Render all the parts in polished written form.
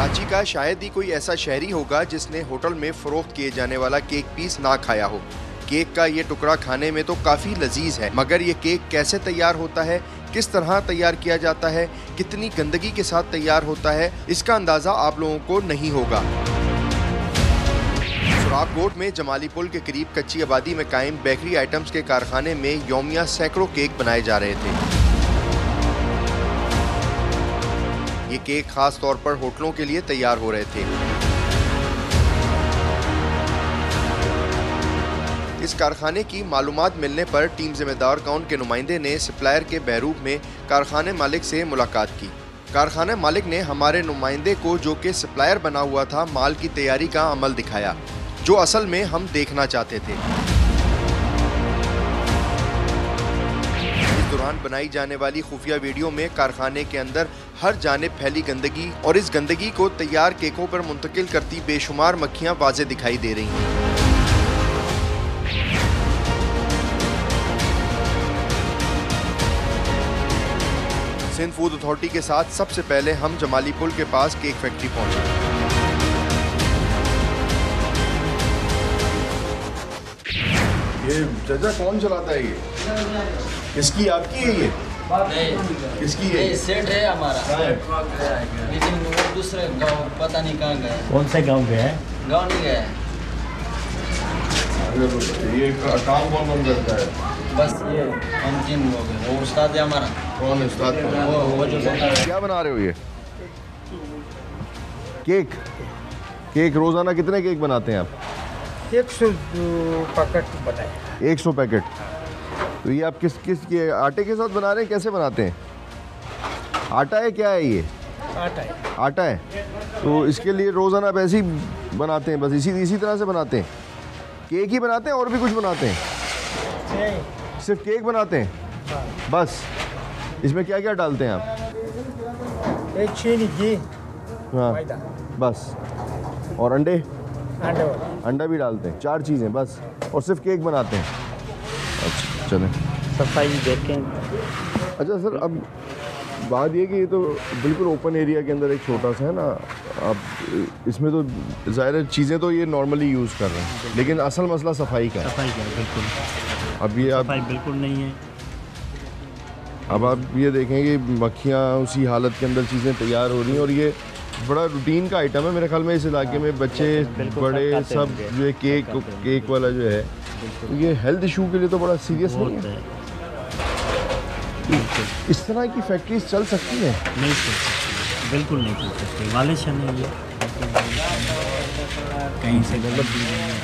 कराची का शायद ही कोई ऐसा शहरी होगा जिसने होटल में फरोख्त किए जाने वाला केक पीस ना खाया हो। केक का ये टुकड़ा खाने में तो काफ़ी लजीज है, मगर ये केक कैसे तैयार होता है, किस तरह तैयार किया जाता है, कितनी गंदगी के साथ तैयार होता है, इसका अंदाज़ा आप लोगों को नहीं होगा। सुराबकोट में जमाली पुल के करीब कच्ची आबादी में कायम बेकरी आइटम्स के कारखाने में यौमिया सैकड़ों केक बनाए जा रहे थे। ये केक खास तौर पर होटलों के लिए तैयार हो रहे थे। इस कारखाने की मालूमात मिलने पर टीम जिम्मेदार कौन के नुमाइंदे ने सप्लायर के बहरूप में कारखाने मालिक से मुलाकात की। कारखाने मालिक ने हमारे नुमाइंदे को, जो कि सप्लायर बना हुआ था, माल की तैयारी का अमल दिखाया, जो असल में हम देखना चाहते थे। इस दौरान बनाई जाने वाली खुफिया वीडियो में कारखाने के अंदर हर जानिब फैली गंदगी और इस गंदगी को तैयार केकों पर मुंतकिल करती बेशुमार मक्खियां वाज़े दिखाई दे रही हैं। सिंध फूड अथॉरिटी के साथ सबसे पहले हम जमाली पुल के पास केक फैक्ट्री पहुंचे। ये चाचा कौन चलाता है? ये किसकी, आपकी है? ये किसकी है? सेठ है हमारा, लेकिन वो दूसरे गांव पता नहीं कहाँ गए। कौन से गांव गया है? गांव नहीं गए। ये काम कौन कौन करता है? बस ये हम 3 लोग हैं। वो उस्ताद है हमारा। कौन है उस्ताद? वो जो क्या बना रहे हो? ये केक। केक रोजाना कितने केक बनाते हैं आप? 100 पैकेट बनाए। 100 पैकेट। तो ये आप किस के आटे के साथ बना रहे हैं? कैसे बनाते हैं? आटा है, क्या है ये? आटा है। आटा है। तो इसके लिए रोजाना आप ऐसे ही बनाते हैं? बस इसी तरह से बनाते हैं? केक ही बनाते हैं और भी कुछ बनाते हैं? सिर्फ केक बनाते हैं? बस। इसमें क्या क्या डालते हैं आप? एक चीनी, घी, हाँ, मैदा, बस। और अंडे? अंडा अंडा भी डालते हैं। 4 चीज़ें बस, और सिर्फ केक बनाते हैं। अच्छा, चलें। सफाई देखें। अच्छा सर, अब बात ये कि ये तो बिल्कुल ओपन एरिया के अंदर एक छोटा सा है ना, अब इसमें तो ज़ाहिर चीज़ें तो ये नॉर्मली यूज़ कर रहे हैं, लेकिन असल मसला सफाई का है। सफाई का बिल्कुल। अब ये आप सफाई बिल्कुल नहीं है। अब आप ये देखें कि मक्खियाँ उसी हालत के अंदर चीज़ें तैयार हो रही हैं, और ये बड़ा रूटीन का आइटम है मेरे ख्याल में। इस इलाके में बच्चे बड़े सब जो है केक वाला जो है, तो ये हेल्थ इशू के लिए तो बड़ा सीरियस नहीं है। इस तरह की फैक्ट्रीज चल सकती हैं? नहीं चल सकती, बिल्कुल नहीं चल सकती। वालिशन है ये, कहीं से मतलब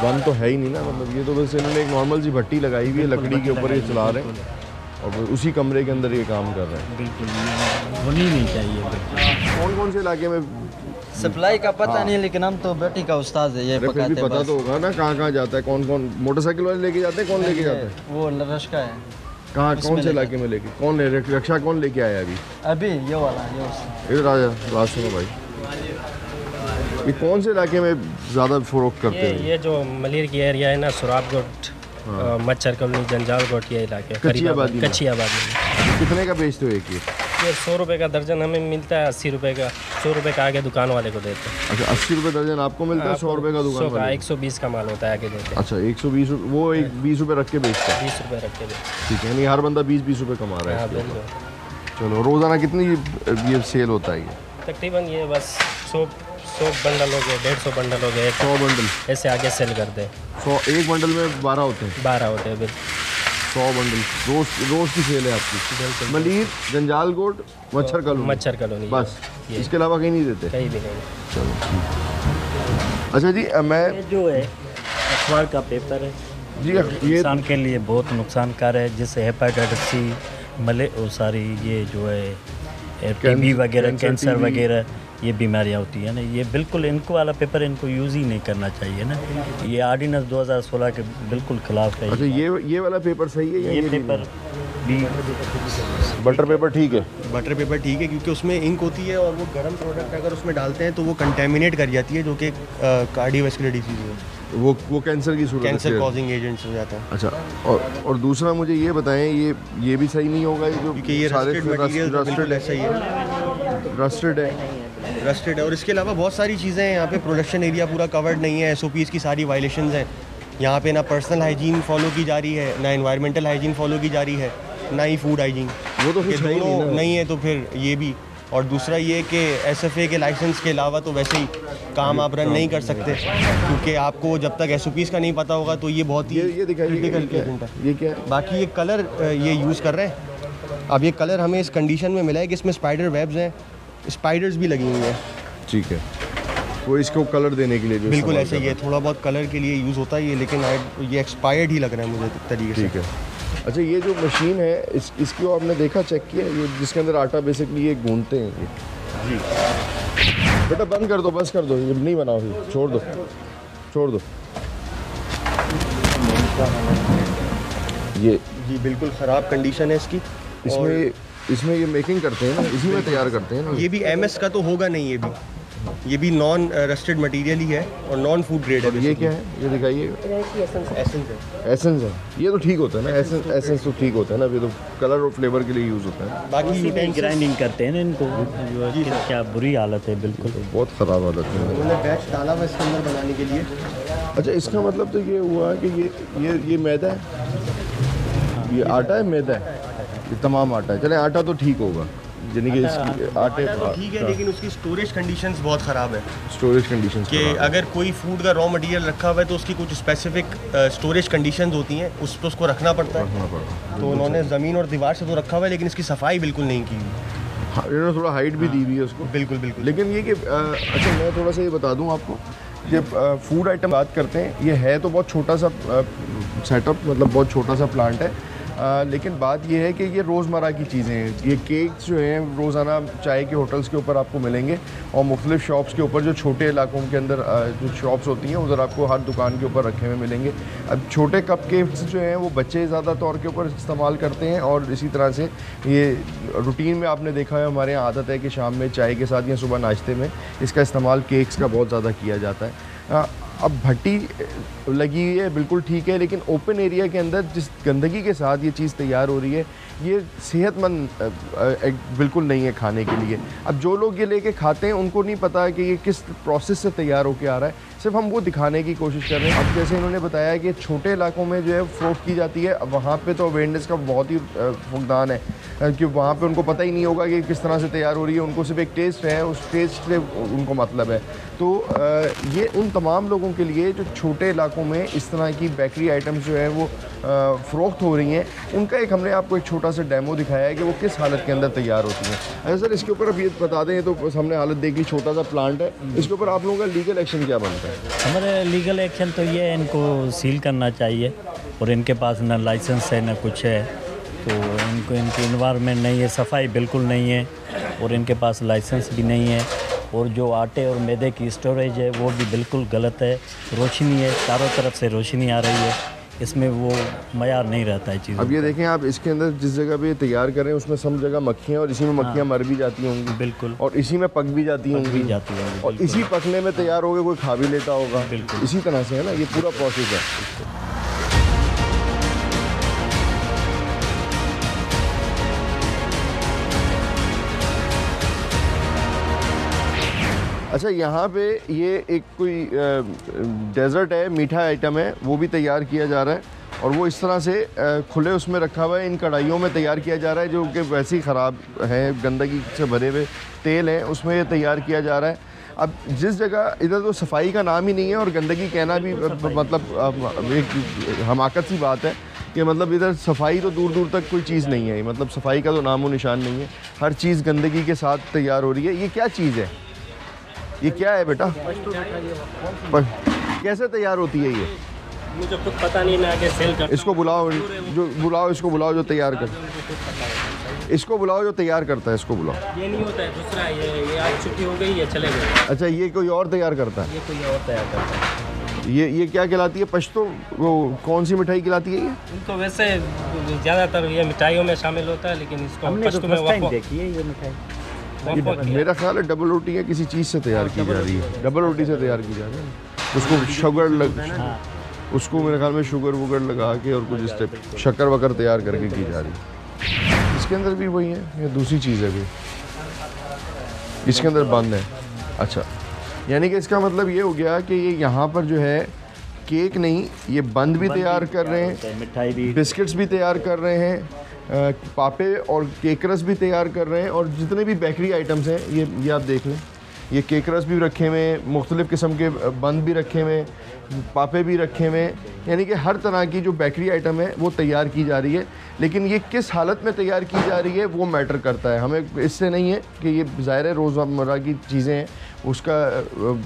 बंद तो है ही नहीं ना। मतलब ये तो बस इन्होंने एक नॉर्मल सी भट्टी लगाई हुई है, लकड़ी के ऊपर ये चला रहे हैं, और उसी कमरे के अंदर ये काम कर रहे हैं। बिल्कुल होनी नहीं चाहिए। बिल्कुल। कौन कौन से इलाके में सप्लाई का पता नहीं, लेकिन हम तो बेटी का उस्ताद है, ये फिर पकाते भी पता तो होगा ना कहाँ कहाँ जाता है, कौन कौन मोटरसाइकिल वाले लेके जाते हैं, कौन लेके जाता है? वो रश्का है। कहाँ, कौन से इलाके में लेके, कौन ले रक्षा कौन लेके आया अभी? ये वाला, ये इधर आ जा, बात सुनो भाई। ये कौन से इलाके में ज़्यादा फरोख्त करते हैं? ये जो मलिर की एरिया है ना, सुराबकोट, मच्छर कॉलोनी, जंजालकोट, ये इलाके कच्ची आबादी में। कच्ची आबादी में। कितने का बेचते हो एक ये 100 रुपये का दर्जन हमें मिलता है, 80 रुपये का। 100 रुपये का आगे दुकान वाले को देते हैं। अच्छा, 80 रुपये दर्जन आपको मिलता है, 100 रुपये का दुकान वाले को? 120 का माल होता है, आगे देते हैं। अच्छा, 120 रुपये, वो 20 रुपये रख के बेचता है? 20 रुपये रख के देते हैं। ठीक है, यानी हर बंदा 20 रुपये कमा रहा है। हाँ, इसके ऊपर। बिल्कुल। चलो, रोज़ाना कितनी ये सेल होता है? ये तकरीबन ये बस 100 बंडल हो गए, 150 बंडल हो गए। 100 बंडल ऐसे आगे सेल करते हैं। 100 एक बंडल में 12 होते हैं? 12 होते हैं बिल्कुल। 100 बंडल रोज़ की सेल है आपकी? मलीर, जंजालकोट, मच्छर कॉलोनी बस, इसके अलावा कहीं नहीं देते? कहीं भी नहीं। चलो ठीक। अच्छा जी, मैं जो है अखबार का पेपर है जी, ये इंसान के लिए बहुत नुकसानकार है, जिससे हेपेटाइटिस सी, सारी ये जो है टीबी वगैरह, कैंसर वगैरह ये बीमारियाँ होती हैं ना। ये बिल्कुल इनको वाला पेपर इनको यूज़ ही नहीं करना चाहिए ना। ये ऑर्डिनेंस 2016 के बिल्कुल खिलाफ है। अच्छा, ये वाला पेपर सही है या ये पेपर भी? बटर पेपर ठीक है? बटर पेपर ठीक है, क्योंकि उसमें इंक होती है, और वो गर्म प्रोडक्ट अगर उसमें डालते हैं तो वो कंटेमिनेट कर जाती है, जो कि कार्डियोवैस्कुलर डिजीज़ है। वो कैंसर की सूरत, कैंसर कॉजिंग एजेंट्स हो जाता है। अच्छा, और दूसरा मुझे ये बताएं, ये भी सही नहीं होगा? ये जो क्योंकि ये रस्टेड मटेरियल बिल्कुल ऐसा ही है। रस्टेड है, रस्टेड है। और इसके अलावा बहुत सारी चीज़ें हैं यहाँ पे। प्रोडक्शन एरिया पूरा कवर्ड नहीं है, SOPs की सारी वायलेशंस हैं यहाँ पे। ना पर्सनल हाइजीन फॉलो की जा रही है, ना एनवायरमेंटल हाइजीन फॉलो की जा रही है, ना ही फूड हाइजीन। वो तो ये दोनों नहीं है तो फिर ये भी। और दूसरा ये कि SFA के लाइसेंस के अलावा तो वैसे ही काम आप रन नहीं कर सकते, क्योंकि आपको जब तक SOPs का नहीं पता होगा तो ये बहुत ही ये दिखाइए, क्रिटिकल है। ये क्या है? बाकी ये कलर ये यूज़ कर रहे हैं। अब ये कलर हमें इस कंडीशन में मिला है कि इसमें स्पाइडर वेब्स हैं, स्पाइडर्स भी लगी हुई हैं। ठीक है, वो इसको कलर देने के लिए जो बिल्कुल इस्तेमाल ऐसे कर ही है, थोड़ा बहुत कलर के लिए यूज़ होता है ये, लेकिन ये एक्सपायर्ड ही लग रहा है मुझे तरीके से। ठीक है। अच्छा, ये जो मशीन है इसको आपने देखा, चेक किया, ये जिसके अंदर आटा बेसिकली ये गूंथते हैं ये? जी बेटा बंद कर दो, बस कर दो, ये नहीं बनाओ, फिर छोड़ दो, छोड़ दो। ये जी बिल्कुल ख़राब कंडीशन है इसकी। इसमें ये मेकिंग करते हैं ना, इसी में तैयार करते हैं ना? ये भी MS का तो होगा नहीं, ये भी नॉन रस्टेड मटेरियल ही है और नॉन फूड ग्रेड है। ये क्या है, ये दिखाइए? एसेंस है। ये तो ठीक होता है ना, एसेंस तो ठीक होता है ना, ये तो कलर और फ्लेवर के लिए यूज़ होता है। बाकी ग्राइंडिंग करते हैं ना इनको, क्या बुरी हालत है, बिल्कुल बहुत ख़राब हालत है। उन्होंने बैच डाला हुआ इसके अंदर बनाने के लिए। अच्छा, इसका मतलब तो ये हुआ कि ये मैदा है, ये आटा है, मैदा है, ये तमाम आटा है। चले, आटा तो ठीक होगा, यानी कि इसकी आटे तो ठीक है, लेकिन उसकी स्टोरेज कंडीशंस बहुत ख़राब है। स्टोरेज कंडीशंस कि अगर कोई फूड का रॉ मटेरियल रखा हुआ है तो उसकी कुछ स्पेसिफिक स्टोरेज कंडीशंस होती हैं, उस पर उसको रखना पड़ता है। तो उन्होंने ज़मीन और दीवार से तो रखा हुआ है, लेकिन इसकी सफाई बिल्कुल नहीं की हुई। इन्होंने थोड़ा हाइट भी दी हुई है उसको। बिल्कुल बिल्कुल। लेकिन ये कि अच्छा, मैं थोड़ा सा ये बता दूं आपको, ये फूड आइटम बात करते हैं, ये है तो बहुत छोटा सा सेटअप, मतलब बहुत छोटा सा प्लांट है, लेकिन बात ये है कि ये रोज़मर्रा की चीज़ें हैं। ये केक्स जो हैं रोज़ाना चाय के होटल्स के ऊपर आपको मिलेंगे, और मुख्तलिफ शॉप्स के ऊपर, जो छोटे इलाकों के अंदर जो शॉप्स होती हैं उधर आपको हर दुकान के ऊपर रखे हुए मिलेंगे। अब छोटे कप केक्स जो हैं वो बच्चे ज़्यादा तौर के ऊपर इस्तेमाल करते हैं, और इसी तरह से ये रूटीन में आपने देखा है, हमारे यहाँ आदत है कि शाम में चाय के साथ या सुबह नाश्ते में इसका इस्तेमाल केक्स का बहुत ज़्यादा किया जाता है। अब भट्टी लगी हुई है, बिल्कुल ठीक है, लेकिन ओपन एरिया के अंदर जिस गंदगी के साथ ये चीज़ तैयार हो रही है, ये सेहतमंद बिल्कुल नहीं है खाने के लिए। अब जो लोग ये लेके खाते हैं उनको नहीं पता है कि ये किस प्रोसेस से तैयार होकर आ रहा है, सिर्फ हम वो दिखाने की कोशिश कर रहे हैं। अब जैसे इन्होंने बताया कि छोटे इलाकों में जो है फ़रोख्त की जाती है, अब वहाँ पे तो अवेयरनेस का बहुत ही फुकदान है, कि वहाँ पे उनको पता ही नहीं होगा कि किस तरह से तैयार हो रही है, उनको सिर्फ एक टेस्ट है, उस टेस्ट से उनको मतलब है। तो ये उन तमाम लोगों के लिए जो छोटे इलाकों में इस तरह की बेकरी आइटम्स जो है वो फ़रोख्त हो रही हैं, उनका एक हमने आपको एक छोटा सा डेमो दिखाया है कि वो किस हालत के अंदर तैयार होती हैं। अच्छा सर, इसके ऊपर अब ये बता दें, तो बस हमने हालत देख ली, छोटा सा प्लांट है, इसके ऊपर आप लोगों का लीगल एक्शन क्या बनता है? हमारे लीगल एक्शन तो ये है, इनको सील करना चाहिए, और इनके पास ना लाइसेंस है ना कुछ है, तो इनको इनकी इन्वायरमेंट नहीं है, सफाई बिल्कुल नहीं है, और इनके पास लाइसेंस भी नहीं है, और जो आटे और मैदे की स्टोरेज है वो भी बिल्कुल गलत है। रोशनी है, चारों तरफ से रोशनी आ रही है, इसमें वो मयार नहीं रहता है चीज़। अब ये देखें आप, इसके अंदर जिस जगह पे तैयार कर रहे हैं उसमें सब जगह मक्खियाँ, और इसी में मक्खियाँ मर भी जाती होंगी, बिल्कुल, और इसी में पक भी जाती होंगी, और इसी पकने में तैयार हो गए, कोई खा भी लेता होगा, बिल्कुल इसी तरह से है ना, ये पूरा प्रोसेस है। अच्छा, यहाँ पे ये एक कोई डेज़र्ट है, मीठा आइटम है, वो भी तैयार किया जा रहा है, और वो इस तरह से खुले उसमें रखा हुआ है, इन कढ़ाइयों में तैयार किया जा रहा है, जो कि वैसे ही ख़राब है, गंदगी से भरे हुए तेल हैं, उसमें ये तैयार किया जा रहा है। अब जिस जगह इधर तो सफाई का नाम ही नहीं है, और गंदगी कहना भी मतलब एक हमाकत सी बात है कि मतलब इधर सफाई तो दूर दूर तक कोई चीज़ नहीं है, मतलब सफाई का तो नामो निशान नहीं है, हर चीज़ गंदगी के साथ तैयार हो रही है। ये क्या चीज़ है, ये क्या है बेटा, कैसे तैयार होती है ये? मुझे कुछ पता नहीं, मैं आगे सेल करता हूं। इसको बुलाओ, इसको बुलाओ जो तैयार कर, इसको बुलाओ जो तैयार करता है, इसको बुलाओ। ये नहीं होता है, दूसरा ये आज छुट्टी हो गई, ये चले गए। अच्छा, ये कोई और तैयार करता है? ये कोई और तैयार करता है। ये क्या कहलाती है, पश्तो? वो कौन सी मिठाई कहलाती है ये? इनको वैसे ज़्यादातर ये मिठाइयों में शामिल होता है, लेकिन इसको पश्तो में देखिए ये मिठाई, मेरा ख्याल है डबल रोटी या किसी चीज़ से तैयार की जा रही है, डबल रोटी से तैयार की जा रही है, उसको शुगर उसको मेरे ख्याल में शुगर वुगर लगा के और कुछ इस टाइप शक्कर वकर तैयार करके की जा रही है। इसके अंदर भी वही है, ये दूसरी चीज़ है, भी इसके अंदर बंद है। अच्छा, यानी कि इसका मतलब ये हो गया कि ये यहाँ पर जो है केक नहीं, ये बंद भी तैयार कर रहे हैं, मिठाई भी, बिस्किट्स भी तैयार कर रहे हैं, पापे और केक रस भी तैयार कर रहे हैं, और जितने भी बेकरी आइटम्स हैं ये आप देख लें, ये केक रस भी रखे हुए हैं, मुख्तलिफ़ किस्म के बंद भी रखे हुए हैं, पापे भी रखे हुए हैं, यानी कि हर तरह की जो बेकरी आइटम है वो तैयार की जा रही है। लेकिन ये किस हालत में तैयार की जा रही है वो मैटर करता है, हमें इससे नहीं है कि ये ज़ाहिर है रोज़मर्रा की चीज़ें हैं, उसका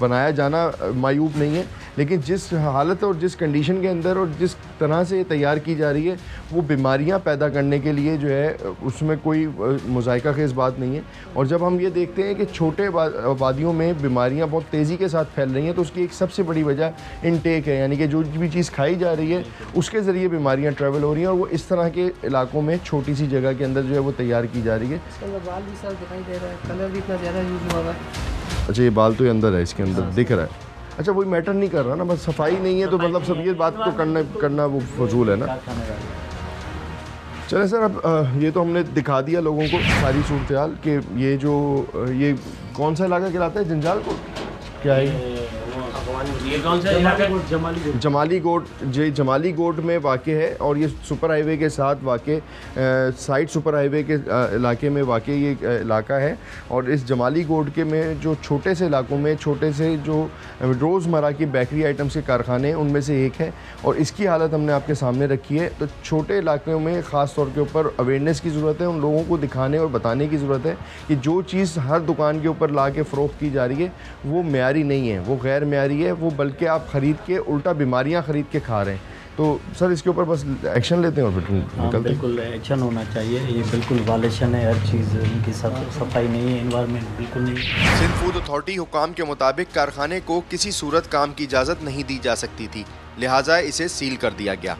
बनाया जाना मायूब नहीं है, लेकिन जिस हालत और जिस कंडीशन के अंदर और जिस तरह से ये तैयार की जा रही है वो बीमारियां पैदा करने के लिए जो है उसमें कोई मुज़ायका खेज़ बात नहीं है। और जब हम ये देखते हैं कि छोटे आबादियों में बीमारियां बहुत तेज़ी के साथ फैल रही हैं तो उसकी एक सबसे बड़ी वजह इनटेक है, यानी कि जो भी चीज़ खाई जा रही है उसके ज़रिए बीमारियाँ ट्रैवल हो रही हैं, और वो इस तरह के इलाकों में छोटी सी जगह के अंदर जो है वो तैयार की जा रही है। बाल भी सर दिखाई दे रहा है, कलर भी इतना ज़्यादा यूज़ हुआ है। अच्छा, ये बाल तो अंदर है, इसके अंदर दिख रहा है। अच्छा, वही मैटर नहीं कर रहा ना, बस सफाई नहीं है तो मतलब सब ये बात तो करना वो फजूल है ना। चलें सर, अब ये तो हमने दिखा दिया लोगों को सारी सूरत हाल कि ये कौन सा इलाका कहलाता है, जंजाल को क्या है ये कौन सा इलाका? जमाली गोट में वाक़ है, और ये सुपर हाईवे के साथ वाक़ साइड सुपर हाईवे के इलाके में वाक़ ये इलाका है। और इस जमाली गोट के में जो छोटे से इलाकों में छोटे से जो रोज़मर्रा की बेकरी आइटम्स के कारखाने हैं उनमें से एक है, और इसकी हालत हमने आपके सामने रखी है। तो छोटे इलाकों में ख़ास तौर के ऊपर अवेयरनेस की ज़रूरत है, उन लोगों को दिखाने और बताने की ज़रूरत है कि जो चीज़ हर दुकान के ऊपर ला के फ़रोख्त की जा रही है वो मेयारी नहीं है, वो गैर मेयारी है, वो बल्कि आप ख़रीद के उल्टा बीमारियां ख़रीद के खा रहे हैं। तो सर इसके ऊपर बस एक्शन लेते हैं और फिर निकलते हैं। बिल्कुल एक्शन होना चाहिए, ये बिल्कुल वायलेशन है, हर चीज़ इनकी सफाई नहीं है, एनवायरनमेंट बिल्कुल नहीं है। सिंध फूड अथॉरिटी हुकाम के मुताबिक कारखाने को किसी सूरत काम की इजाज़त नहीं दी जा सकती थी, लिहाजा इसे सील कर दिया गया।